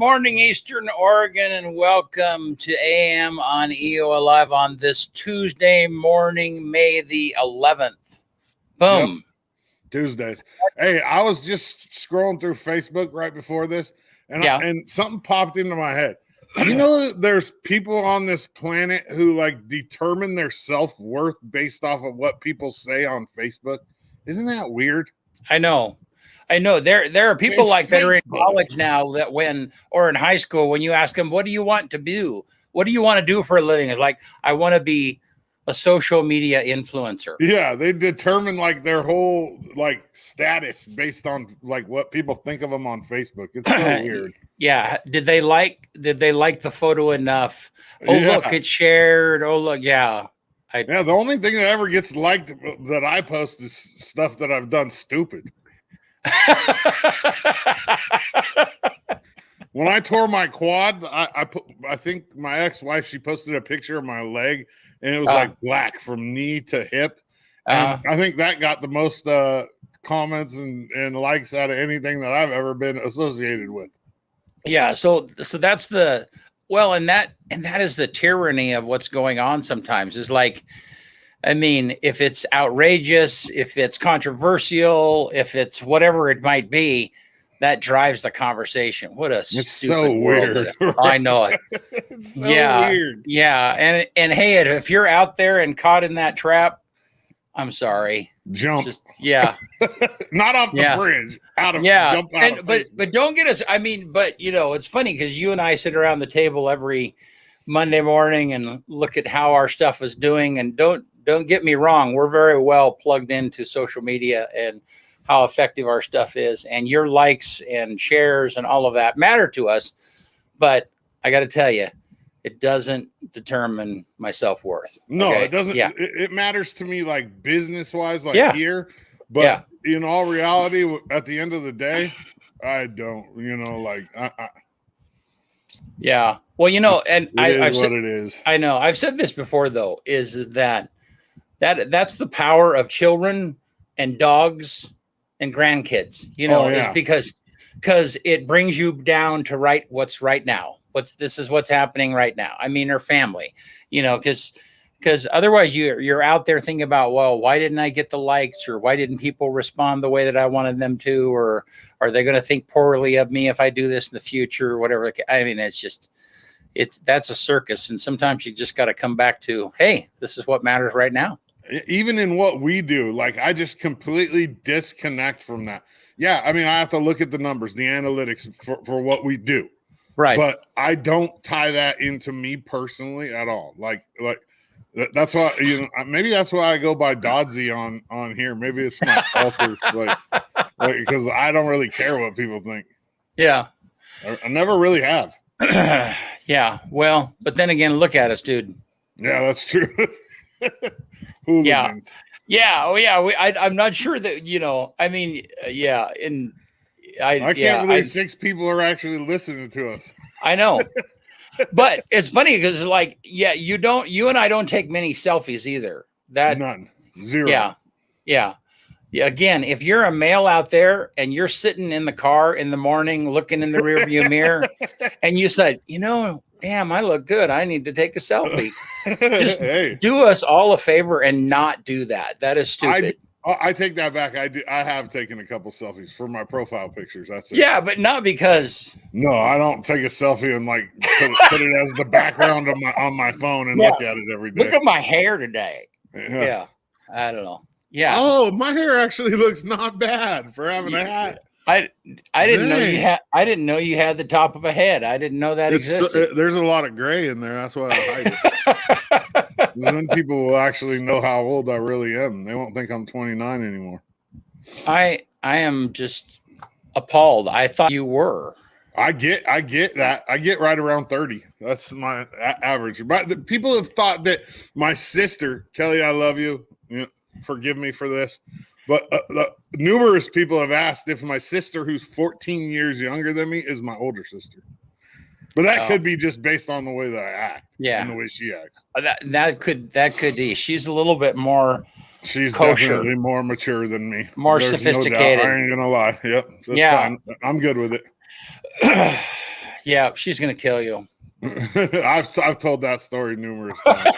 morning, Eastern Oregon, and welcome to AM on EOAlive on this Tuesday morning, May the 11th. Boom. Yep. Tuesdays. Hey, I was just scrolling through Facebook right before this, and and something popped into my head. You know, there's people on this planet who like determine their self-worth based off of what people say on Facebook. Isn't that weird? I know. There are people like that are in college now that or in high school, when you ask them, what do you want to do? What do you want to do for a living? It's like, I want to be a social media influencer. Yeah, they determine like their whole like status based on like what people think of them on Facebook. It's so weird. Yeah. Did they like the photo enough? Oh, yeah. Look, it's shared. Oh, look. Yeah. The only thing that ever gets liked that I post is stuff that I've done stupid. When I tore my quad, I think my ex-wife, she posted a picture of my leg and it was like black from knee to hip. And I think that got the most comments and likes out of anything that I've ever been associated with. Yeah, so that's and that is the tyranny of what's going on sometimes. Is like, I mean, if it's outrageous, if it's controversial, if it's whatever it might be, that drives the conversation. What a stupid world. I know it. It's so weird. Yeah. And hey, if you're out there and caught in that trap, I'm sorry. Jump. Not off the bridge. Jump out of but don't get us. I mean, but you know, it's funny because you and I sit around the table every Monday morning and look at how our stuff is doing. And don't get me wrong, we're very well plugged into social media and how effective our stuff is, and your likes and shares and all of that matter to us. But I got to tell you, it doesn't determine my self-worth. No, it doesn't. Yeah. It matters to me like business-wise, like here. But in all reality, at the end of the day, I don't, Yeah. Well, I've said what it is. I know. I've said this before, though, is that's the power of children and dogs and grandkids, is because it brings you down to what's right now. This is what's happening right now. I mean, or family, because otherwise you're out there thinking about, well, why didn't I get the likes, or why didn't people respond the way that I wanted them to, or are they going to think poorly of me if I do this in the future or whatever? I mean, that's a circus. And sometimes you just got to come back to, hey, this is what matters right now. Even in what we do, like I just completely disconnect from that. Yeah, I mean, I have to look at the numbers, the analytics for what we do. Right. But I don't tie that into me personally at all. Like that's why, maybe that's why I go by Dodzy on here. Maybe it's my alter, like because I don't really care what people think. Yeah. I never really have. Yeah. Well, but then again, look at us, dude. Yeah, that's true. Hooligans. Yeah. Oh, yeah. I'm not sure that, I mean, yeah. And I can't believe 6 people are actually listening to us. I know. But it's funny because like, you and I don't take many selfies either. None. Zero. Yeah. Again, if you're a male out there and you're sitting in the car in the morning, looking in the rearview mirror, and you said, damn, I look good, I need to take a selfie. Just do us all a favor and not do that. That is stupid. I take that back. I have taken a couple selfies for my profile pictures. That's it. Yeah, but not because. No, I don't take a selfie and like put it as the background on my phone and look at it every day. Look at my hair today. Yeah. I don't know. Yeah. Oh, my hair actually looks not bad for having a hat. I didn't know you had. I didn't know you had the top of a head. I didn't know that existed. There's a lot of gray in there. That's why I hide it. Then people will actually know how old I really am. They won't think I'm 29 anymore. I am just appalled. I thought you were. I get that. I get right around 30. That's my average. But people have thought that my sister, Kelly, I love you. Forgive me for this. But numerous people have asked if my sister, who's 14 years younger than me, is my older sister. But that could be just based on the way that I act. Yeah. And the way she acts. That could be. She's a little bit more She's kosher. Definitely more mature than me. More sophisticated. No doubt. I ain't going to lie. Yep. That's fine. I'm good with it. Yeah, she's gonna kill you. I've told that story numerous times.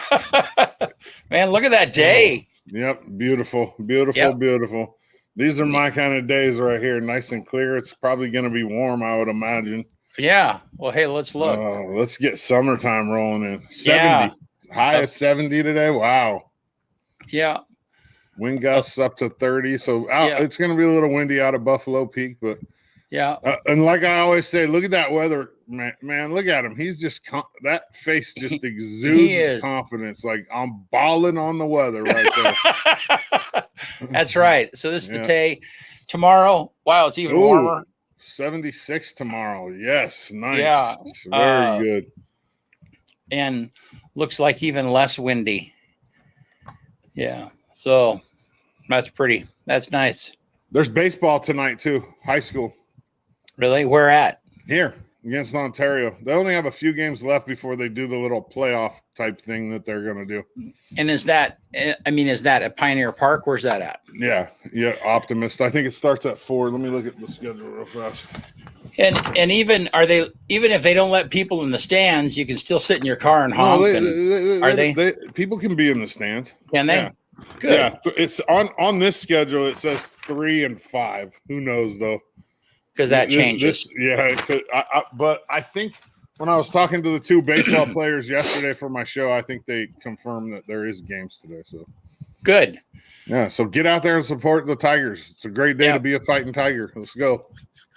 Man, look at that day. Yep, beautiful. These are my kind of days right here, nice and clear. It's probably going to be warm, I would imagine. Yeah. Well, hey, let's look. Let's get summertime rolling in. 70. High of 70 today. Wow. Yeah. Wind gusts up to 30. So it's going to be a little windy out of Buffalo Peak, but yeah. And like I always say, look at that weather, man. Look at him. He's just that face just exudes confidence. Like, I'm balling on the weather right there. That's right. So this is the day. Tomorrow, wow, it's even warmer. 76 tomorrow. Yes, nice. Yeah, very good. And looks like even less windy. Yeah. So that's pretty. That's nice. There's baseball tonight too. High school. Really? Where at? Here against Ontario. They only have a few games left before they do the little playoff type thing that they're going to do. And is that at Pioneer Park? Where's that at? Yeah. Optimist. I think it starts at 4. Let me look at the schedule real fast. And even if they don't let people in the stands, you can still sit in your car and honk. People can be in the stands. Can they? Yeah. Good. Yeah. It's on this schedule. It says 3 and 5. Who knows though? Because that changes. But I think when I was talking to the 2 baseball players yesterday for my show, I think they confirmed that there is games today. So good. Yeah. So get out there and support the Tigers. It's a great day to be a fighting Tiger. Let's go.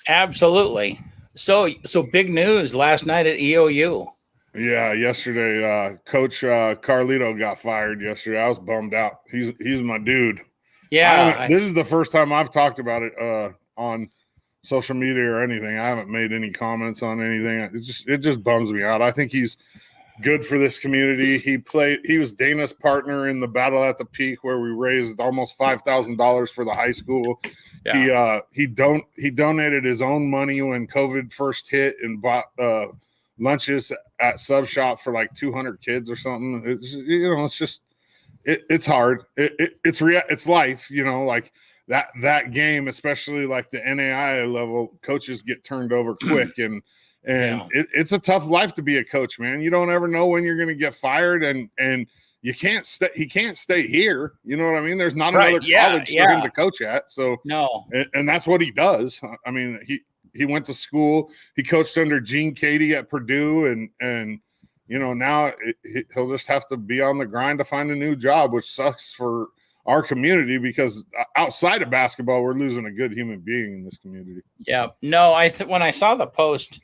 Absolutely. So big news last night at EOU. Yeah, yesterday, Coach Carlito got fired yesterday. I was bummed out. He's my dude. Yeah. This is the first time I've talked about it on social media or anything. I haven't made any comments on anything. It just bums me out. I think he's good for this community. He was Dana's partner in the Battle at the Peak, where we raised almost $5,000 for the high school. Yeah. He donated his own money when COVID first hit and bought lunches at Sub Shop for like 200 kids or something. It's hard. It's life, like that game, especially like the NAIA level, coaches get turned over quick and it's a tough life to be a coach, man. You don't ever know when you're going to get fired and you can't stay. He can't stay here. You know what I mean? There's not another college for him to coach at. So no, and that's what he does. I mean, he went to school. He coached under Gene Cady at Purdue, and now he'll just have to be on the grind to find a new job, which sucks for our community because outside of basketball, we're losing a good human being in this community. Yeah. No, when I saw the post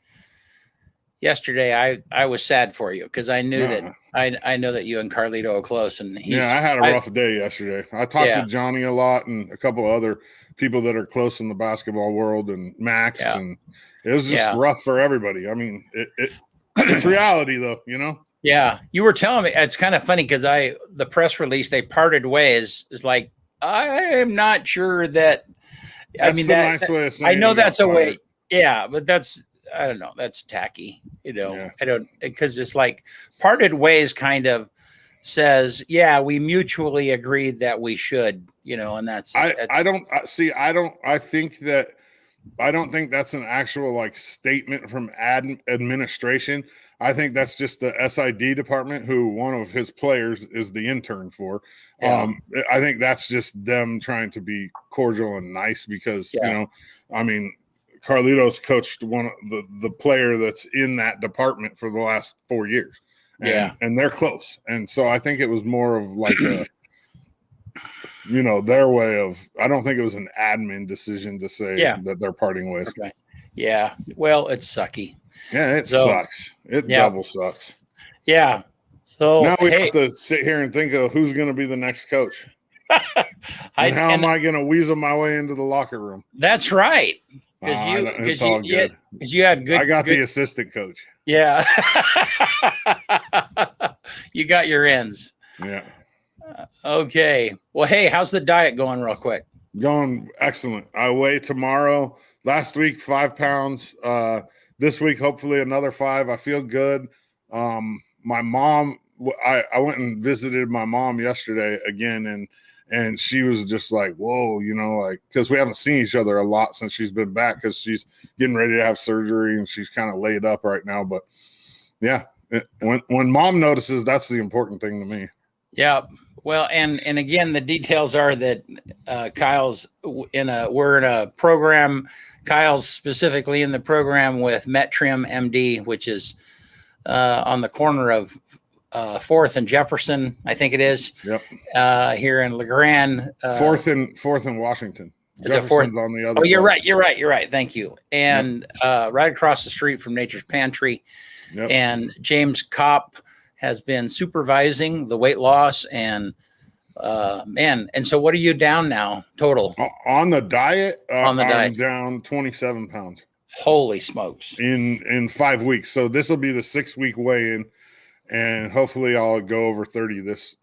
yesterday, I was sad for you because I knew that I know that you and Carlito are close, and I had a rough day yesterday. I talked to Johnny a lot and a couple of other people that are close in the basketball world and Max, and it was just rough for everybody. I mean, it's reality though, Yeah, you were telling me it's kind of funny because the press release they parted ways is like I am not sure that. Nice way of saying I know that's a way. Yeah, but that's I don't know. That's tacky. I don't because it's like parted ways kind of says we mutually agreed that we should and that's I don't think that's an actual like statement from administration. I think that's just the SID department who one of his players is the intern for. I think that's just them trying to be cordial and nice because Carlito's coached one of the player that's in that department for the last 4 years. And they're close. And so I think it was more of like a their way of, I don't think it was an admin decision to say that they're parting ways. Okay. Yeah. Well, it's sucky. Yeah, it sucks. It double sucks. Yeah. So now we have to sit here and think of who's going to be the next coach. How am I going to weasel my way into the locker room? That's right. Because you had good. I got the assistant coach. Yeah. You got your ends. Yeah. Okay. Well, hey, how's the diet going real quick? Going excellent. I weigh tomorrow. Last week, 5 pounds. This week, hopefully another 5. I feel good. My mom, I went and visited my mom yesterday again, And she was just like, whoa, you know, like, because we haven't seen each other a lot since she's been back, because she's getting ready to have surgery and she's kind of laid up right now. But yeah, when mom notices, that's the important thing to me. Yeah. Well, and again, the details are that we're in a program. Kyle's specifically in the program with MetTrim MD, which is on the corner of 4th and Jefferson, I think it is. Yep. Here in LeGrand. 4th and Washington. Jefferson's on the other. Oh, you're right. You're right. Thank you. And right across the street from Nature's Pantry. Yep. And James Kopp has been supervising the weight loss, and and so what are you down now total? On the diet? On the diet. I'm down 27 pounds. Holy smokes. In 5 weeks. So this will be the 6-week weigh-in, and hopefully I'll go over 30 this.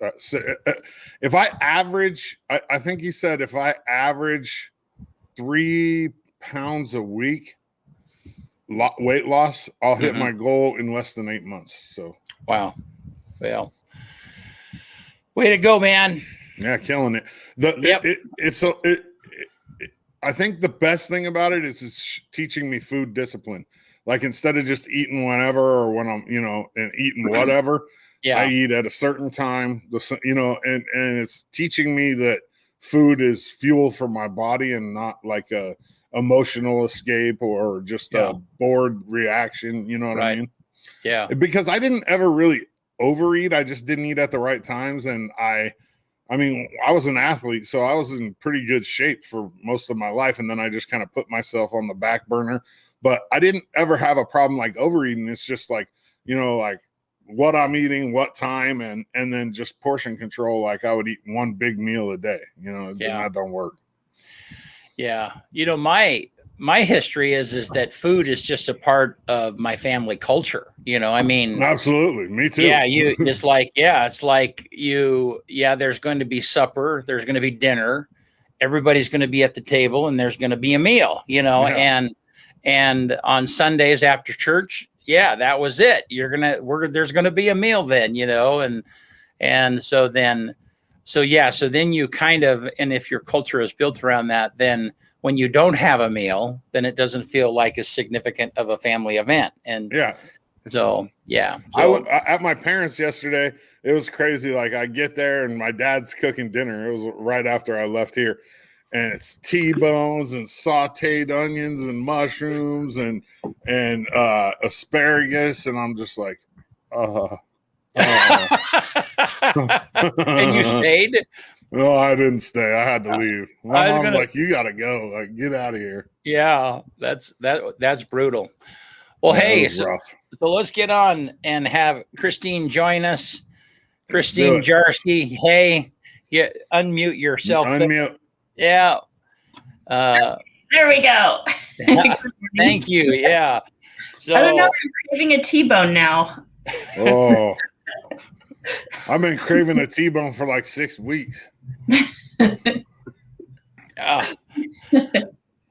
If I average, I think he said if I average 3 pounds a week weight loss, I'll hit my goal in less than 8 months. So wow. Well, way to go, man. Yeah, killing it. I think the best thing about it is it's teaching me food discipline. Like, instead of just eating whenever or when I'm, you know, and eating whatever, I eat at a certain time, you know, and it's teaching me that food is fuel for my body and not like a emotional escape or just a bored reaction. You know what I mean? Yeah. Because I didn't ever really overeat. I just didn't eat at the right times. And I mean, I was an athlete, so I was in pretty good shape for most of my life. And then I just kind of put myself on the back burner, but I didn't ever have a problem like overeating. It's just like, you know, like what I'm eating, what time, and then just portion control. Like, I would eat one big meal a day, you know, and that don't work. Yeah. You know, my history is that food is just a part of my family culture. You know, I mean, absolutely. Me too. Yeah. It's like there's going to be supper, there's going to be dinner, everybody's going to be at the table, and there's going to be a meal, you know, and on Sundays after church, that was it. There's going to be a meal then, you know, and so then you kind of, and if your culture is built around that, then when you don't have a meal, then it doesn't feel like as significant of a family event. And so. At my parents' yesterday, it was crazy. Like, I get there and my dad's cooking dinner. It was right after I left here, and it's T-bones and sauteed onions and mushrooms and asparagus, and I'm just like, And you stayed? No, I didn't stay. I had to leave. My mom's like, you gotta go. Like, get out of here. Yeah, that's brutal. Well, hey, so let's get on and have Christine join us. Christine Jarski. Hey, unmute yourself. Unmute. Yeah. There we go. Thank you. Yeah. So I don't know. I'm craving a T-bone now. Oh, I've been craving a T-bone for like 6 weeks.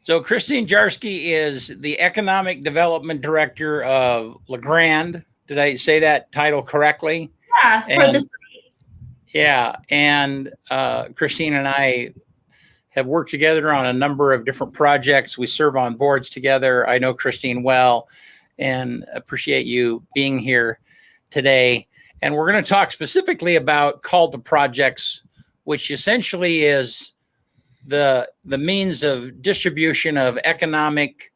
So Christine Jarski is the Economic Development Director of LeGrand. Did I say that title correctly? Yeah, for the city. Yeah, and Christine and I have worked together on a number of different projects. We serve on boards together. I know Christine well and appreciate you being here today. And we're going to talk specifically about Call to Projects, which essentially is the means of distribution of economic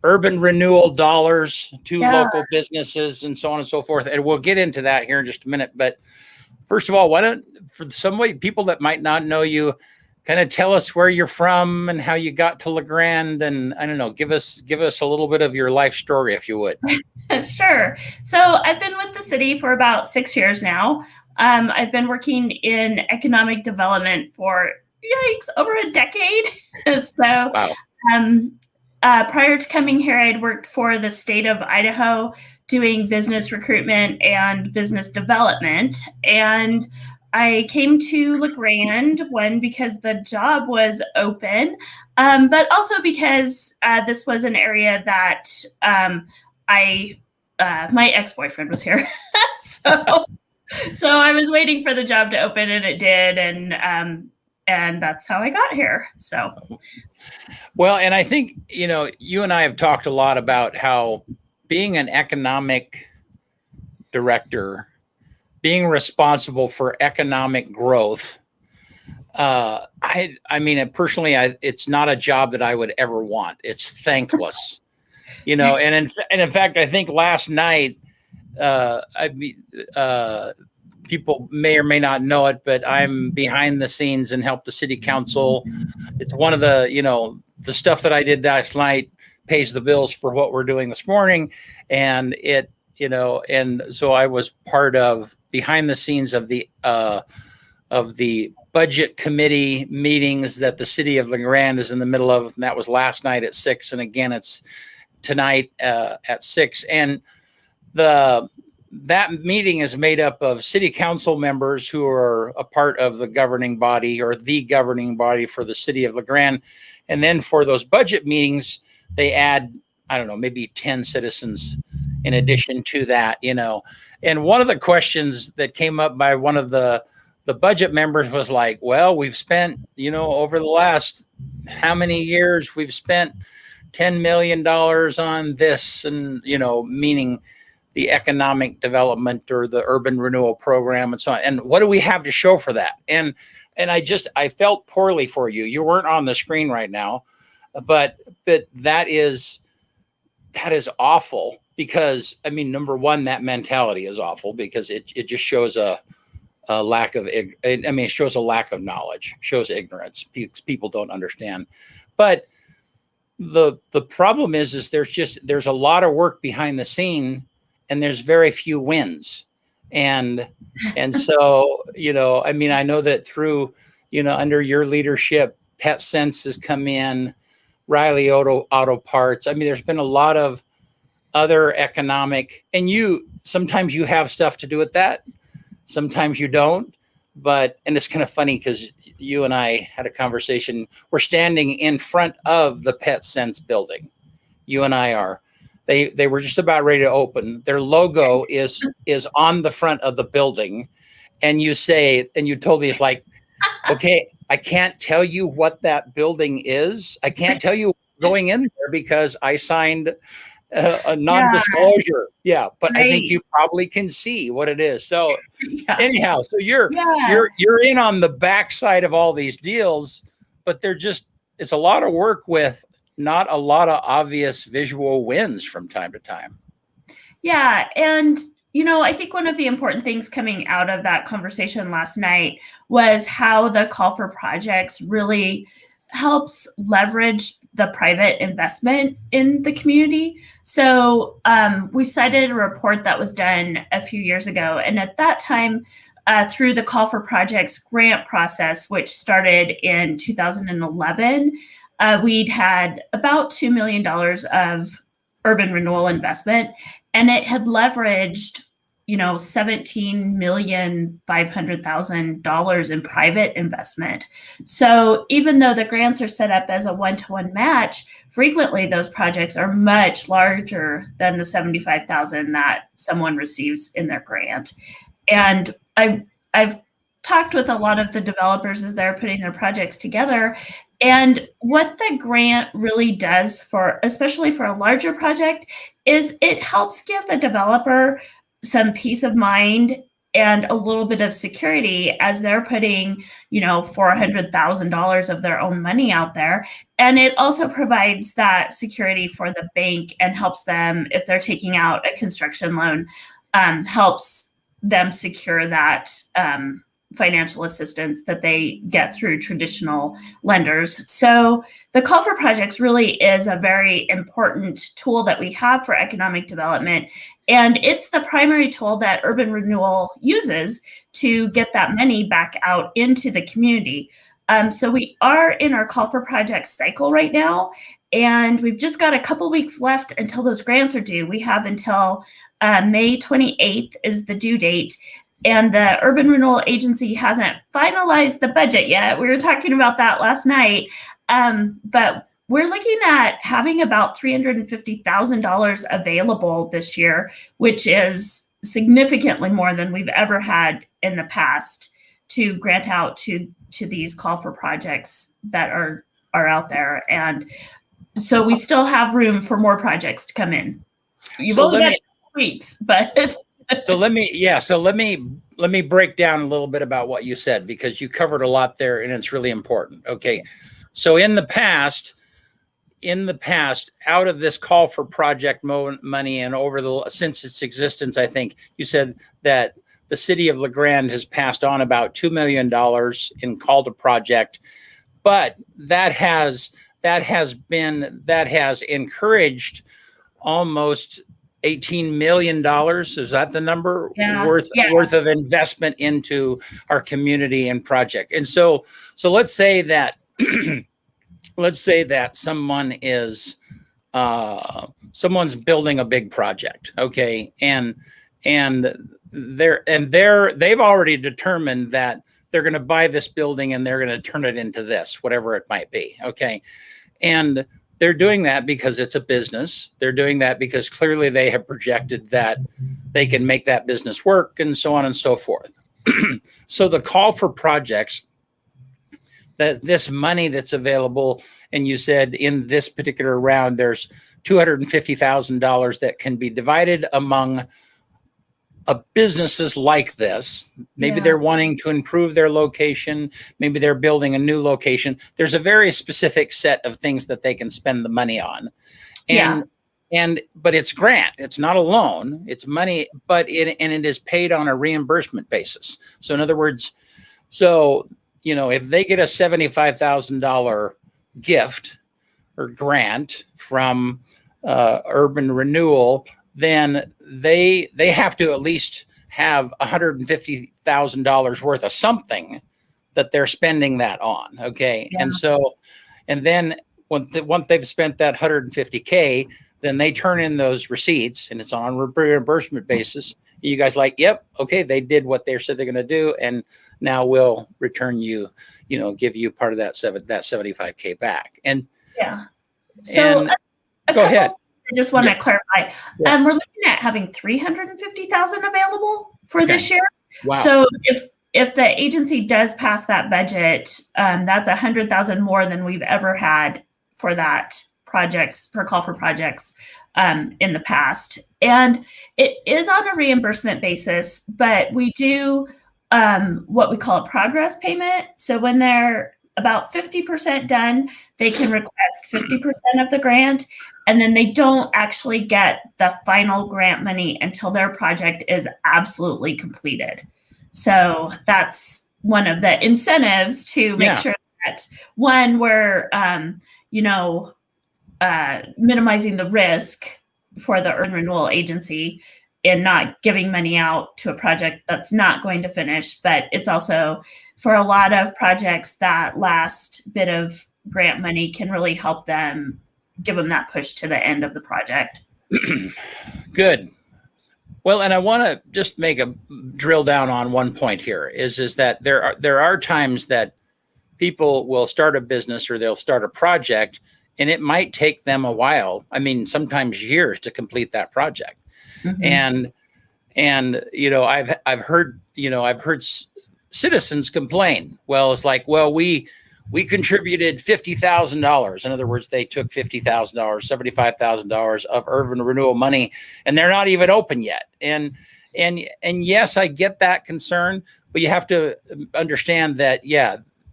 urban renewal dollars to local businesses and so on and so forth. And we'll get into that here in just a minute. But first of all, why don't, for people that might not know you, kind of tell us where you're from and how you got to LeGrand, and I don't know, give us a little bit of your life story, if you would. Sure. So I've been with the city for about 6 years now. I've been working in economic development for over a decade. So wow. Prior to coming here, I'd worked for the state of Idaho doing business recruitment and business development. And I came to LeGrand, because the job was open, but also because this was an area that my ex-boyfriend was here. So So I was waiting for the job to open, and it did, and that's how I got here. So, well, and I think you and I have talked a lot about how being an economic director, being responsible for economic growth. I mean, personally, it's not a job that I would ever want. It's thankless, and in fact, I think last night, people may or may not know it, but I'm behind the scenes and help the city council. It's one of the stuff that I did last night pays the bills for what we're doing this morning. And and so I was part of behind the scenes of the budget committee meetings that the city of LeGrand is in the middle of. And that was last night at 6. And again, it's tonight at 6. And that meeting is made up of city council members who are a part of the governing body or the governing body for the city of LeGrand. And then for those budget meetings, they add, I don't know, maybe 10 citizens in addition to that, And one of the questions that came up by one of the budget members was like, well, we've spent, over the last how many years, we've spent $10 million on this, and, meaning the economic development or the urban renewal program and so on. And what do we have to show for that? And I felt poorly for you. You weren't on the screen right now, but that is awful, because I mean, number one, that mentality is awful because it just shows a lack of, it shows a lack of knowledge, shows ignorance. People don't understand. But the problem is there's a lot of work behind the scene, and there's very few wins. And so, I know that through, under your leadership, PetSense has come in, Riley Auto Parts. There's been a lot of other economic, and sometimes you have stuff to do with that. Sometimes you don't. And it's kind of funny because you and I had a conversation. We're standing in front of the PetSense building. You and I are. They were just about ready to open. Their logo is on the front of the building. And you told me, it's like, okay, I can't tell you what that building is. I can't tell you going in there because I signed a non-disclosure. Yeah, but right. I think you probably can see what it is. So anyhow, so you're in on the backside of all these deals, but it's a lot of work with not a lot of obvious visual wins from time to time. Yeah. And, I think one of the important things coming out of that conversation last night was how the call for projects really helps leverage the private investment in the community. So we cited a report that was done a few years ago. And at that time, through the call for projects grant process, which started in 2011, we'd had about $2 million of urban renewal investment, and it had leveraged, $17,500,000 in private investment. So even though the grants are set up as a one-to-one match, frequently those projects are much larger than the $75,000 that someone receives in their grant. And I've talked with a lot of the developers as they're putting their projects together. And what the grant really does especially for a larger project, is it helps give the developer some peace of mind and a little bit of security as they're putting, $400,000 of their own money out there. And it also provides that security for the bank and helps them, if they're taking out a construction loan, helps them secure that financial assistance that they get through traditional lenders. So the call for projects really is a very important tool that we have for economic development. And it's the primary tool that urban renewal uses to get that money back out into the community. So we are in our call for projects cycle right now, and we've just got a couple weeks left until those grants are due. We have until May 28th is the due date. And the Urban Renewal Agency hasn't finalized the budget yet. We were talking about that last night. But we're looking at having about $350,000 available this year, which is significantly more than we've ever had in the past to grant out to these call for projects that are out there. And so we still have room for more projects to come in. You've only got 2 weeks, but so let me break down a little bit about what you said, because you covered a lot there and it's really important. Okay. So in the past, out of this call for project money and since its existence, I think you said that the city of LeGrand has passed on about $2 million in call to project, but that has encouraged almost $18 million. Is that the number worth of investment into our community and project? And so let's say that someone is someone's building a big project, okay, and they've already determined that they're going to buy this building and they're going to turn it into this, whatever it might be, okay, and they're doing that because it's a business. They're doing that because clearly they have projected that they can make that business work, and so on and so forth. So the call for projects, that this money that's available, and you said in this particular round, there's $250,000 that can be divided among businesses like this. Maybe they're wanting to improve their location. Maybe they're building a new location. There's a very specific set of things that they can spend the money on. But it's grant. It's not a loan. It's money, but it is paid on a reimbursement basis. So in other words, if they get a $75,000 gift or grant from Urban Renewal, then they have to at least have $150,000 worth of something that they're spending that on. Okay. Yeah. And then once they've spent that $150K, then they turn in those receipts and it's on a reimbursement basis. You guys like, yep, okay, they did what they said they're going to do, and now we'll return you, give you part of that 75K back. And so go ahead. I just want to clarify. We're looking at having $350,000 available for this year. Wow. So if the agency does pass that budget, that's $100,000 more than we've ever had for that for call for projects in the past. And it is on a reimbursement basis, but we do what we call a progress payment. So when they're about 50% done, they can request 50% of the grant, and then they don't actually get the final grant money until their project is absolutely completed. So that's one of the incentives to make sure that, one, we're minimizing the risk for the Urban Renewal Agency in not giving money out to a project that's not going to finish. But it's also, for a lot of projects, that last bit of grant money can really help them, give them that push to the end of the project. Good. Well, and I want to just make a drill down on one point here is that there are times that people will start a business or they'll start a project, and it might take them a while. I mean, sometimes years to complete that project. Mm-hmm. And I've heard citizens complain. Well, it's like, well, we contributed $50,000. In other words, they took $50,000, $75,000 of Urban Renewal money, and they're not even open yet. And yes, I get that concern, but you have to understand that,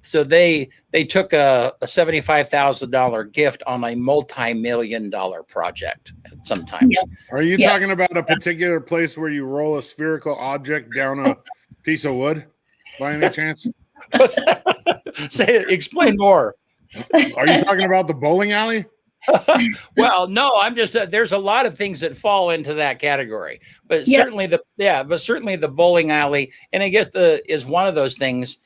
so they took a $75,000 gift on a multi-million-dollar project sometimes. Yeah. Are you talking about a particular place where you roll a spherical object down a piece of wood by any chance? Explain more. Are you talking about the bowling alley? Well, no, I'm just there's a lot of things that fall into that category, but certainly the bowling alley, and I guess is one of those things.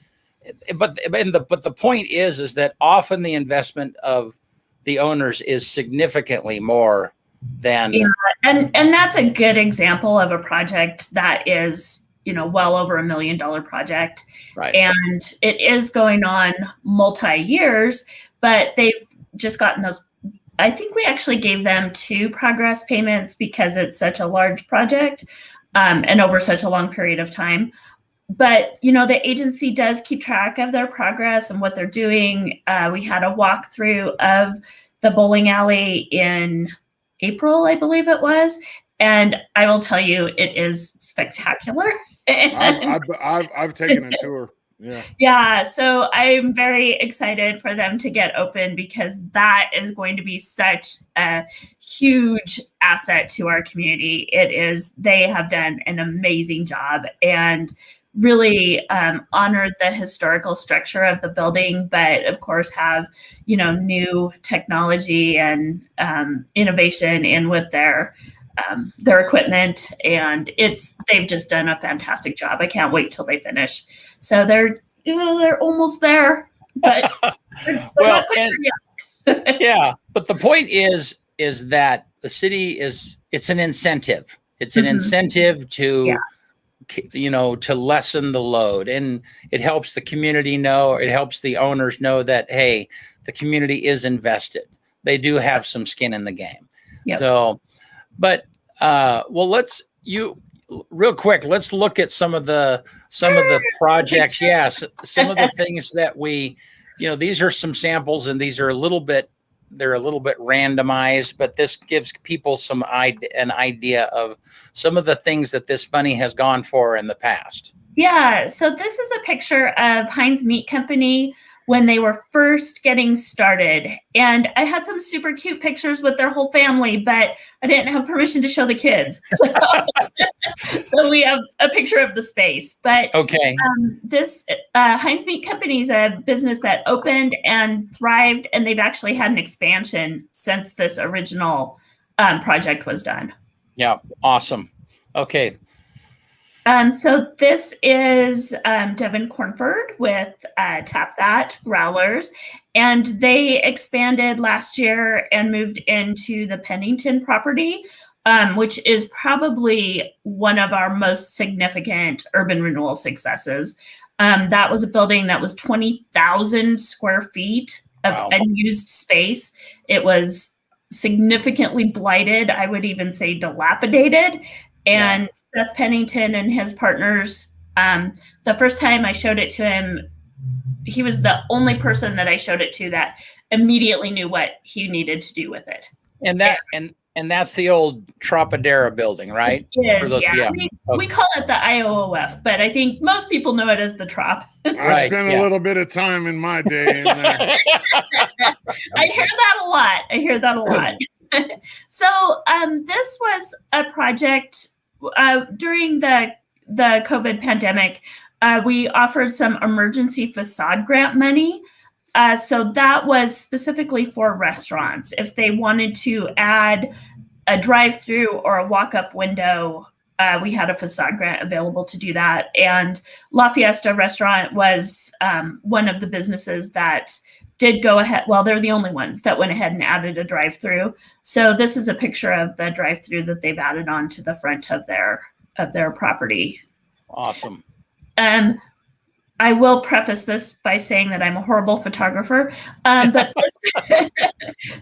But the point is that often the investment of the owners is significantly more than and that's a good example of a project that is well over $1 million project, right? And it is going on multi-years, but they've just gotten those. I think we actually gave them 2 progress payments because it's such a large project. and over such a long period of time. But, the agency does keep track of their progress and what they're doing. We had a walkthrough of the bowling alley in April, I believe it was. And I will tell you, it is spectacular. I've taken a tour. Yeah. Yeah. So I'm very excited for them to get open, because that is going to be such a huge asset to our community. They have done an amazing job and really honored the historical structure of the building, but of course have, new technology and innovation in with their equipment, and they've just done a fantastic job. I can't wait till they finish. So they're almost there, but well, yeah. But the point is that the city it's an incentive. It's an incentive to, to lessen the load, and it helps the community know. It helps the owners know that, hey, the community is invested. They do have some skin in the game. Yep. So. But real quick, let's look at some of the projects. Yes, some of the things that these are some samples, and these are a little bit randomized, but this gives people an idea of some of the things that this money has gone for in the past. Yeah. So this is a picture of Heinz Meat Company when they were first getting started. And I had some super cute pictures with their whole family, but I didn't have permission to show the kids. So we have a picture of the space. But okay. This Heinz Meat Company is a business that opened and thrived, and they've actually had an expansion since this original project was done. Yeah, awesome. Okay. So this is Devin Cornford with Tap That Growlers, and they expanded last year and moved into the Pennington property, which is probably one of our most significant urban renewal successes. That was a building that was 20,000 square feet of unused space. It was significantly blighted. I would even say dilapidated. And Seth Pennington and his partners, the first time I showed it to him, he was the only person that I showed it to that immediately knew what he needed to do with it. And that's the old Tropidera building, right? It is, We call it the IOOF, but I think most people know it as the Trop. I spent a little bit of time in my day in there. I hear that a lot. So this was a project during the COVID pandemic. We offered some emergency facade grant money. So that was specifically for restaurants. If they wanted to add a drive-through or a walk-up window, we had a facade grant available to do that. And La Fiesta Restaurant was one of the businesses that did go ahead. Well, they're the only ones that went ahead and added a drive-through. So this is a picture of the drive-through that they've added on to the front of their property. Awesome. I will preface this by saying that I'm a horrible photographer, but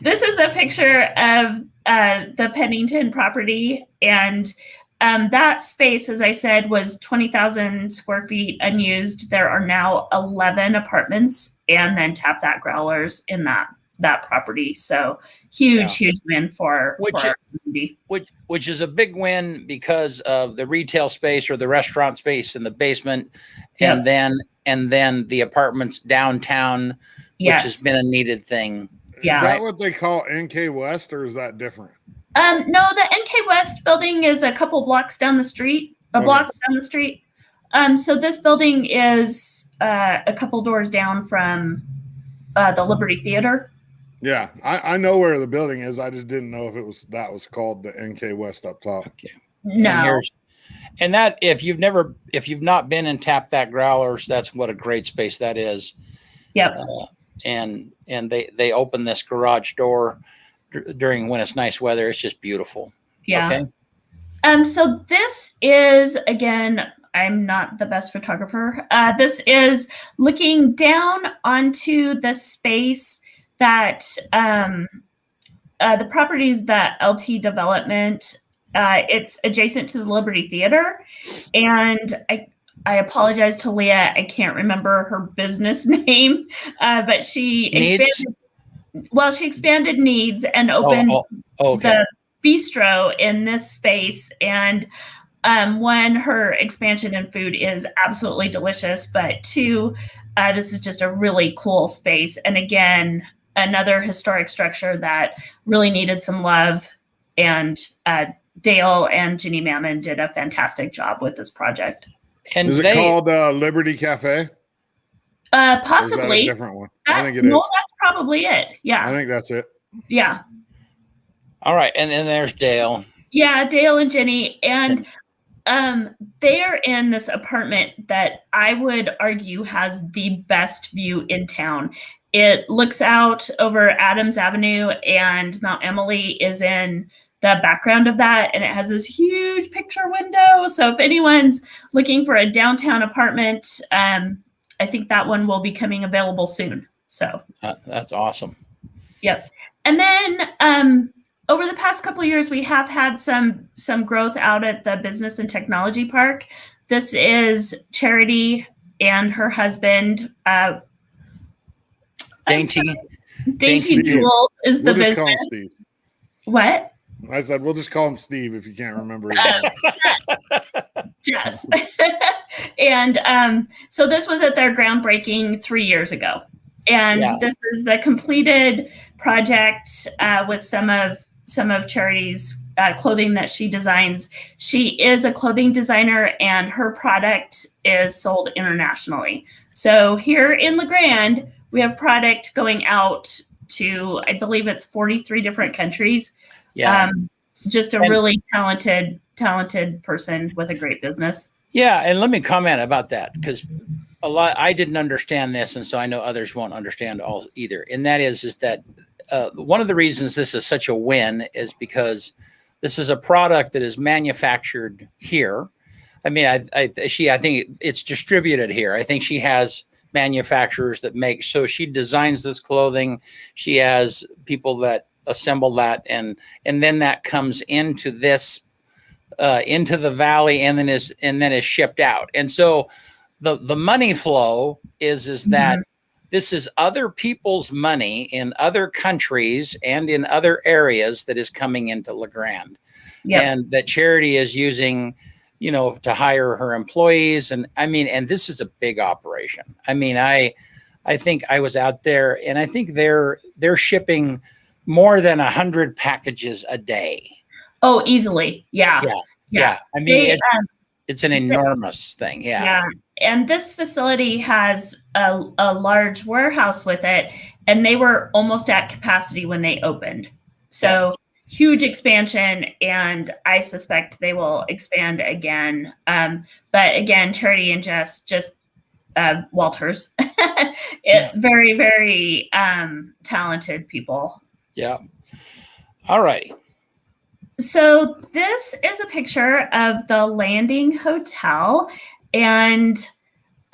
this is a picture of the Pennington property, and that space, as I said, was 20,000 square feet unused. There are now 11 apartments and then Tap That Growlers in that property. So huge win for our community. Which is a big win because of the retail space or the restaurant space in the basement, and then the apartments downtown, which has been a needed thing. Yeah. Is that what they call NK West, or is that different? No, the NK West building is a couple blocks down the street, block down the street. So this building is a couple doors down from the Liberty Theater. Yeah, I know where the building is. I just didn't know if that was called the NK West up top. Okay. No. And that if you've not been in Tap That Growlers, that's what a great space that is. Yep. And they open this garage door during when it's nice weather. It's just beautiful. Yeah. Okay. So this is, again, I'm not the best photographer. This is looking down onto the space that the properties that LT Development It's adjacent to the Liberty Theater, and I apologize to Leah. I can't remember her business name, but she expanded Needs and opened the bistro in this space. And one, her expansion in food is absolutely delicious, but two, this is just a really cool space. And again, another historic structure that really needed some love. And Dale and Ginny Mammon did a fantastic job with this project. And is it called Liberty Cafe? Possibly. Or is that a different one? I think it is. That's probably it. Yeah. I think that's it. Yeah. All right. And then there's Dale. Yeah, Dale and Ginny. And they're in this apartment that I would argue has the best view in town. It looks out over Adams Avenue, and Mount Emily is in the background of that, and it has this huge picture window. So if anyone's looking for a downtown apartment, I think that one will be coming available soon. So that's awesome. Yep. And then over the past couple of years, we have had some growth out at the Business and Technology Park. This is Charity and her husband. Dainty Jewel is the business. Call him Steve. What? I said, we'll just call him Steve if you can't remember his name. Yes. And so this was at their groundbreaking 3 years ago. And this is the completed project with some of Charity's clothing that she designs. She is a clothing designer, and her product is sold internationally. So here in LeGrand, we have product going out to, I believe it's 43 different countries. Yeah. Just a really talented person with a great business. Yeah. And let me comment about that, because I didn't understand this. And so I know others won't understand all either. And that is that one of the reasons this is such a win is because this is a product that is manufactured here. I mean, I think it's distributed here. I think she has manufacturers that make, so she designs this clothing. She has people that assemble that, and then that comes into this into the valley, and then is shipped out. And so the money flow is that this is other people's money in other countries and in other areas that is coming into LeGrand. Yep. And that Charity is using, to hire her employees. And I mean, and this is a big operation. I mean, I think I was out there, and I think they're shipping more than 100 packages a day. Oh, easily. Yeah. I mean, it's an enormous thing. Yeah. And this facility has a large warehouse with it, and they were almost at capacity when they opened. So huge expansion, and I suspect they will expand again. But again, Charity and just Walters, very, very talented people. Yeah. All right. So this is a picture of the Landing Hotel. And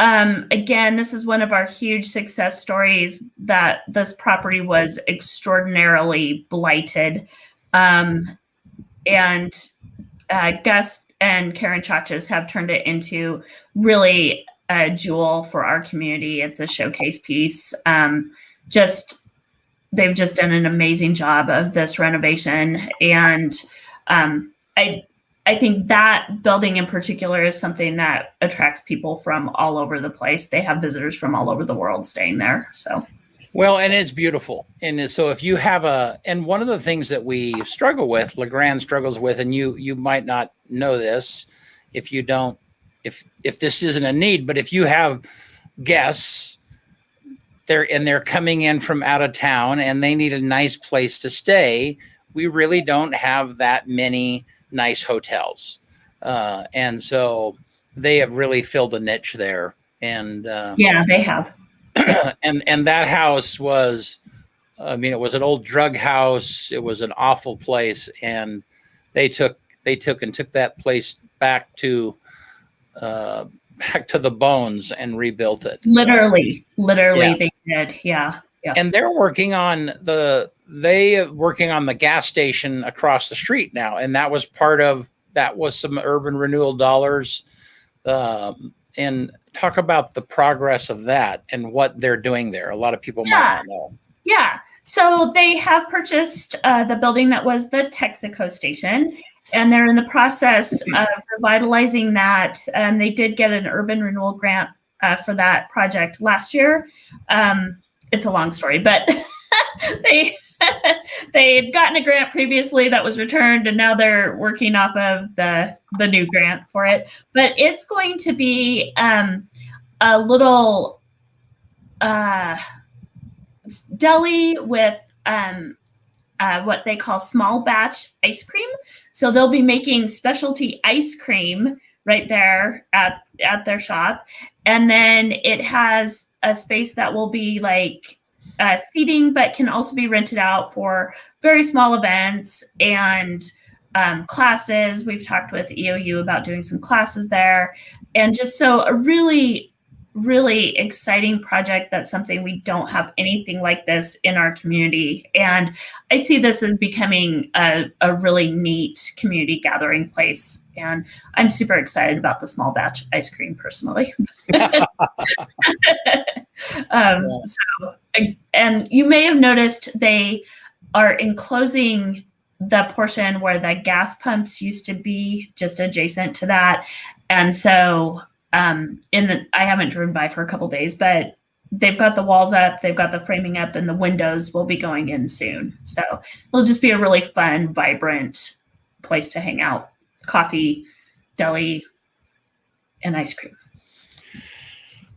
again, this is one of our huge success stories, that this property was extraordinarily blighted. And Gus and Karen Chachas have turned it into really a jewel for our community. It's a showcase piece. They've just done an amazing job of this renovation. And I think that building in particular is something that attracts people from all over the place. They have visitors from all over the world staying there. So, well, and it's beautiful. And so if you have and one of the things that we struggle with, LeGrand struggles with, and you might not know this if you don't, if this isn't a need, but if you have guests, they're coming in from out of town and they need a nice place to stay, we really don't have that many nice hotels. And so they have really filled a niche there. And they have. and that house was, it was an old drug house. It was an awful place. And they took that place back to the bones and rebuilt it. Literally they did. Yeah. And they're working on the gas station across the street now, and that was some urban renewal dollars. And talk about the progress of that and what they're doing there. A lot of people might not know. Yeah. So they have purchased the building that was the Texaco station, and they're in the process of revitalizing that. They did get an urban renewal grant for that project last year. It's a long story, but they had gotten a grant previously that was returned, and now they're working off of the new grant for it. But it's going to be a little deli with what they call small batch ice cream. So they'll be making specialty ice cream right there at their shop. And then it has a space that will be like seating, but can also be rented out for very small events and classes. We've talked with EOU about doing some classes there. And just so a really, really exciting project. That's something we don't have anything like this in our community. And I see this as becoming a really neat community gathering place. And I'm super excited about the small batch ice cream personally. And you may have noticed they are enclosing the portion where the gas pumps used to be, just adjacent to that. And so I haven't driven by for a couple days, but they've got the walls up, they've got the framing up, and the windows will be going in soon. So it'll just be a really fun, vibrant place to hang out. Coffee, deli, and ice cream.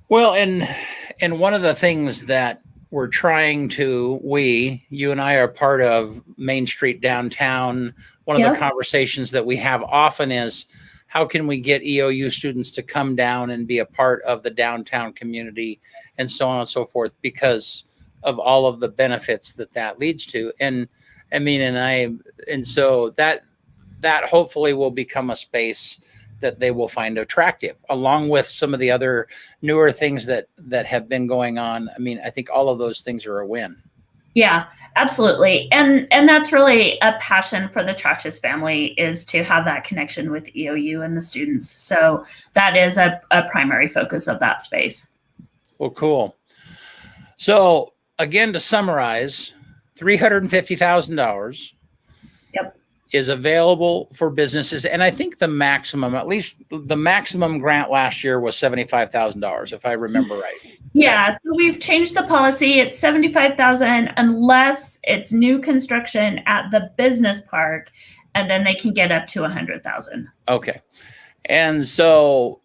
Well, and one of the things that we're trying to, you and I are part of Main Street Downtown. One of the conversations that we have often is, how can we get EOU students to come down and be a part of the downtown community and so on and so forth, because of all of the benefits that leads to. And I mean, and so that hopefully will become a space that they will find attractive, along with some of the other newer things that have been going on. I mean, I think all of those things are a win. Yeah, absolutely. And that's really a passion for the Trachis family, is to have that connection with EOU and the students. So that is a primary focus of that space. Well, cool. So again, to summarize, $350,000 is available for businesses. And I think the maximum grant last year was $75,000, if I remember right. Yeah. So we've changed the policy. It's $75,000 unless it's new construction at the business park, and then they can get up to $100,000. Okay. And so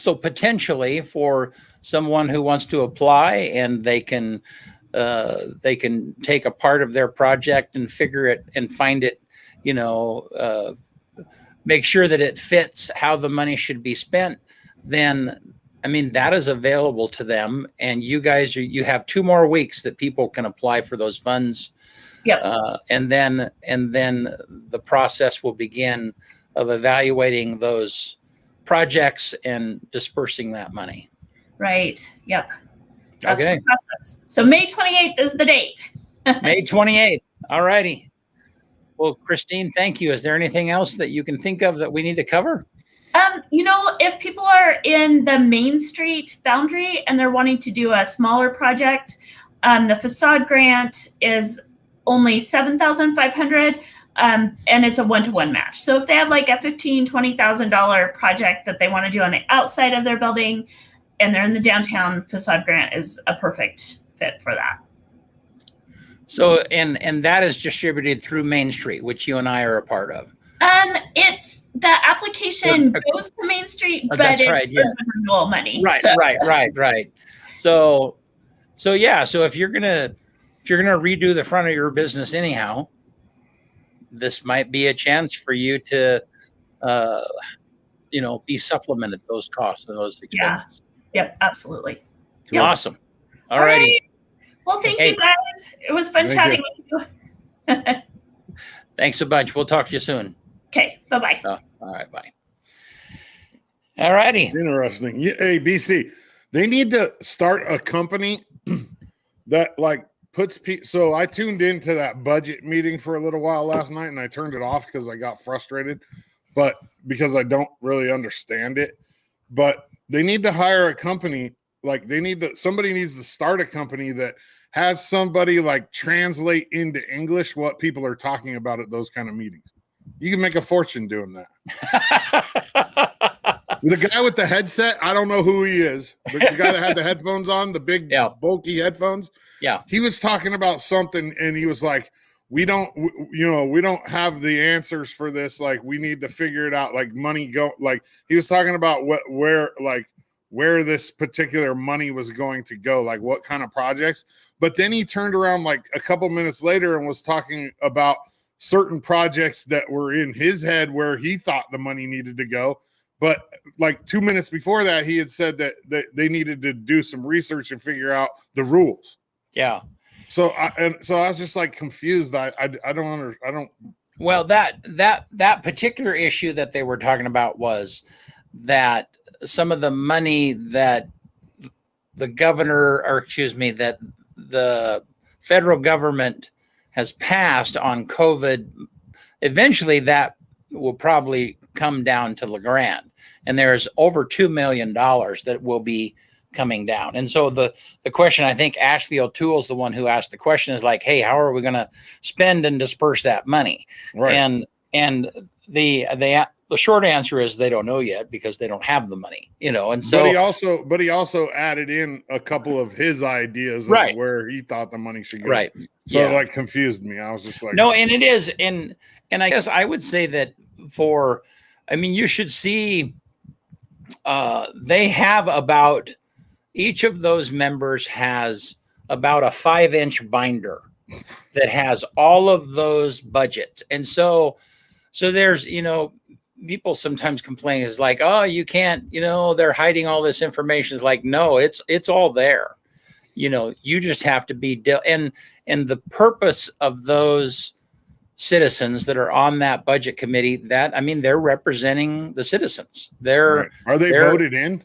potentially for someone who wants to apply, and they can take a part of their project and figure it and find it, make sure that it fits how the money should be spent, then, I mean, that is available to them. And you guys, you have 2 more weeks that people can apply for those funds. Yep. And then the process will begin of evaluating those projects and dispersing that money. Right. Yep. That's okay. The process. So May 28th is the date. May 28th. All righty. Well, Christine, thank you. Is there anything else that you can think of that we need to cover? If people are in the Main Street boundary and they're wanting to do a smaller project, the facade grant is only $7,500, and it's a 1-to-1 match. So if they have like a $15,000, $20,000 project that they want to do on the outside of their building, and they're in the downtown, facade grant is a perfect fit for that. So, and that is distributed through Main Street, which you and I are a part of. It's the application goes to Main Street, but it's renewal money. Right. So yeah. So if you're gonna redo the front of your business anyhow, this might be a chance for you to, be supplemented those costs and those expenses. Yeah. Yep. Absolutely. Yep. Awesome. All righty. Well, thank you guys. It was fun chatting with you. Thanks a bunch. We'll talk to you soon. Okay. Bye-bye. All right. Bye. All righty. Interesting. Hey, BC, they need to start a company that like puts so I tuned into that budget meeting for a little while last night, and I turned it off because I got frustrated, but because I don't really understand it. But they need to hire a company, like somebody needs to start a company that has somebody like translate into English what people are talking about at those kind of meetings. You can make a fortune doing that. The guy with the headset, I don't know who he is. The guy that had the headphones on, the big bulky headphones. Yeah. He was talking about something, and he was like, we don't have the answers for this. Like, we need to figure it out. Like, money go, like, he was talking about where this particular money was going to go, like what kind of projects. But then he turned around like a couple minutes later and was talking about certain projects that were in his head where he thought the money needed to go. But like 2 minutes before that, he had said that they needed to do some research and figure out the rules. Yeah. So I was just like confused. I don't. Well, that particular issue that they were talking about was that some of the money that the that the federal government has passed on COVID, eventually that will probably come down to LeGrand, and there's over $2 million that will be coming down. And so the question, I think Ashley O'Toole is the one who asked the question, is like, hey, how are we going to spend and disperse that money? Right. And the short answer is they don't know yet because they don't have the money, And so, but he also added in a couple of his ideas of where he thought the money should go. Right. So it like confused me. I was just like, no, and it is, and I guess I would say that you should see, they have about, each of those members has about a 5-inch binder that has all of those budgets. And so there's, people sometimes complain is like, oh, you can't, they're hiding all this information. It's like, no, it's all there. You just have to be, and the purpose of those citizens that are on that budget committee, they're representing the citizens. Are they voted in?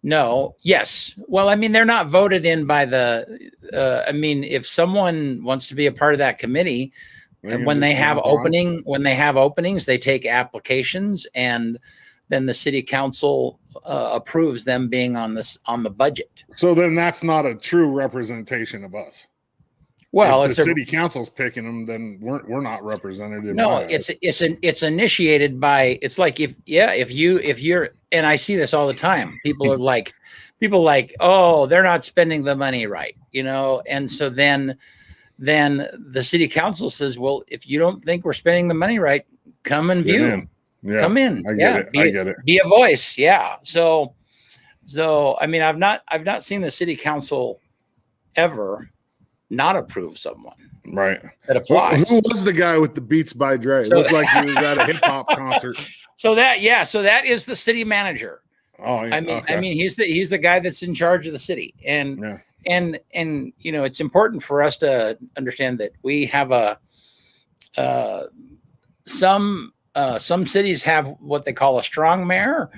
No. Yes. Well, they're not voted in by if someone wants to be a part of that committee, and when they have openings, they take applications, and then the city council approves them being on the budget. So then that's not a true representation of us. Well, if the city council's picking them, then we're not represented. No, it's initiated by. It's like if you're, and I see this all the time. People are like, oh, they're not spending the money right, and so then the city council says, well, if you don't think we're spending the money right, come and view. Yeah, come in. I get it. Be a voice. Yeah. So I've not seen the city council ever not approve someone. Right. That applies. Who was the guy with the Beats by Dre? It looked like he was at a hip hop concert. So that is the city manager. Oh, yeah. He's the guy that's in charge of the city. And it's important for us to understand that we have some cities have what they call a strong mayor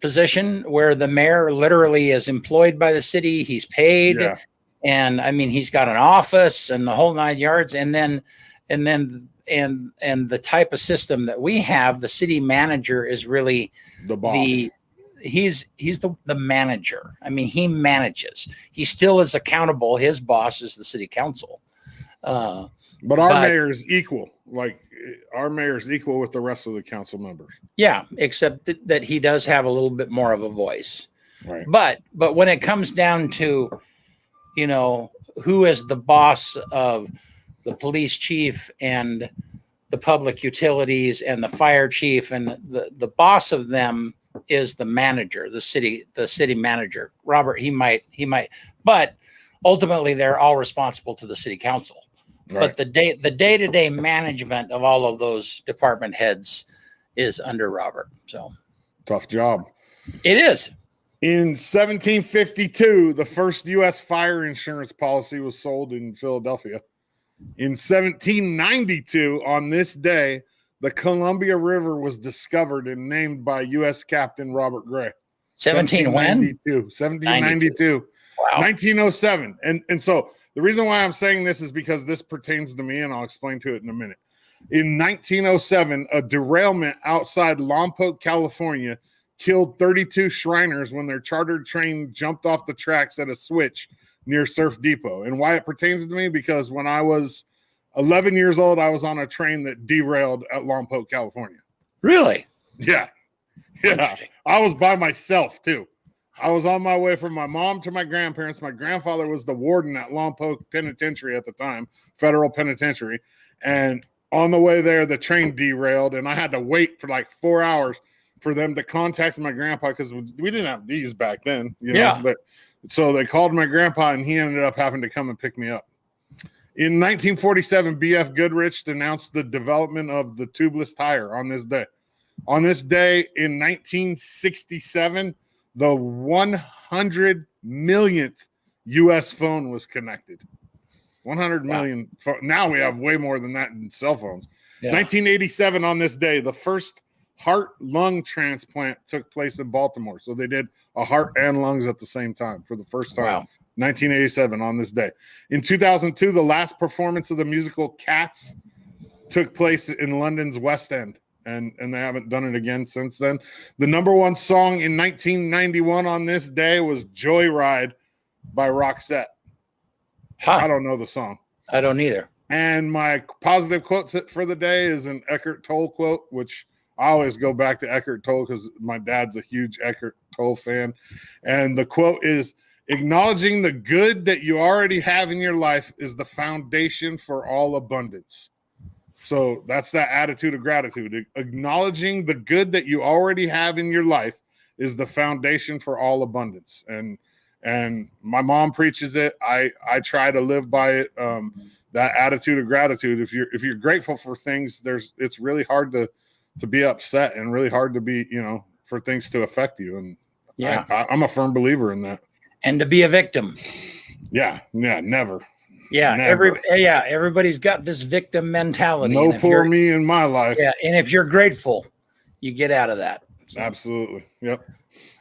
position, where the mayor literally is employed by the city. He's paid. Yeah. And he's got an office and the whole 9 yards. And then the type of system that we have, the city manager is really the boss. He's the manager. He manages. He still is accountable. His boss is the city council. But our mayor is equal. Like, our mayor is equal with the rest of the council members. Yeah, except that he does have a little bit more of a voice. Right. But when it comes down to, who is the boss of the police chief and the public utilities and the fire chief, and the boss of them is the manager, the city manager. Robert, he might, but ultimately they're all responsible to the city council. Right. But the day-to-day management of all of those department heads is under Robert. So tough job. It is. In 1752, the first U.S. fire insurance policy was sold in Philadelphia. In 1792, on this day, the Columbia River was discovered and named by U.S. Captain Robert Gray. 1792. Wow. 1907. And so the reason why I'm saying this is because this pertains to me, and I'll explain to it in a minute. In 1907, a derailment outside Lompoc, California, killed 32 Shriners when their chartered train jumped off the tracks at a switch near Surf Depot. And why it pertains to me, because when I was 11 years old, I was on a train that derailed at Lompoc, California. Really? Yeah. I was by myself too. I was on my way from my mom to my grandparents. My grandfather was the warden at Lompoc Penitentiary at the time, federal penitentiary. And on the way there, the train derailed, and I had to wait for like 4 hours for them to contact my grandpa, because we didn't have these back then, you know. But so they called my grandpa, and he ended up having to come and pick me up. In 1947, B.F. Goodrich announced the development of the tubeless tire on this day. On this day in 1967, the 100 millionth U.S. phone was connected. 100 million. Now we have way more than that in cell phones. 1987, on this day, the first heart-lung transplant took place in Baltimore. So they did a heart and lungs at the same time for the first time. Wow. 1987 on this day. In 2002, the last performance of the musical Cats took place in London's West End, and they haven't done it again since then. The number one song in 1991 on this day was Joyride by Roxette. I don't know the song. I don't either. And my positive quote for the day is an Eckhart Tolle quote, which I always go back to Eckhart Tolle because my dad's a huge Eckhart Tolle fan. And the quote is, "Acknowledging the good that you already have in your life is the foundation for all abundance." So that's that attitude of gratitude. Acknowledging the good that you already have in your life is the foundation for all abundance. And my mom preaches it. I try to live by it. That attitude of gratitude. If you're grateful for things, it's really hard to be upset, and really hard to be, for things to affect you. And I'm a firm believer in that. And to be a victim. Yeah, never. Yeah, never. Everybody's got this victim mentality. No poor me in my life. Yeah, and if you're grateful, you get out of that. So. Absolutely. Yep.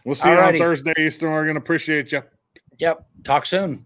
We'll see you on Thursday, Eastern Oregon. Appreciate you. Yep. Talk soon.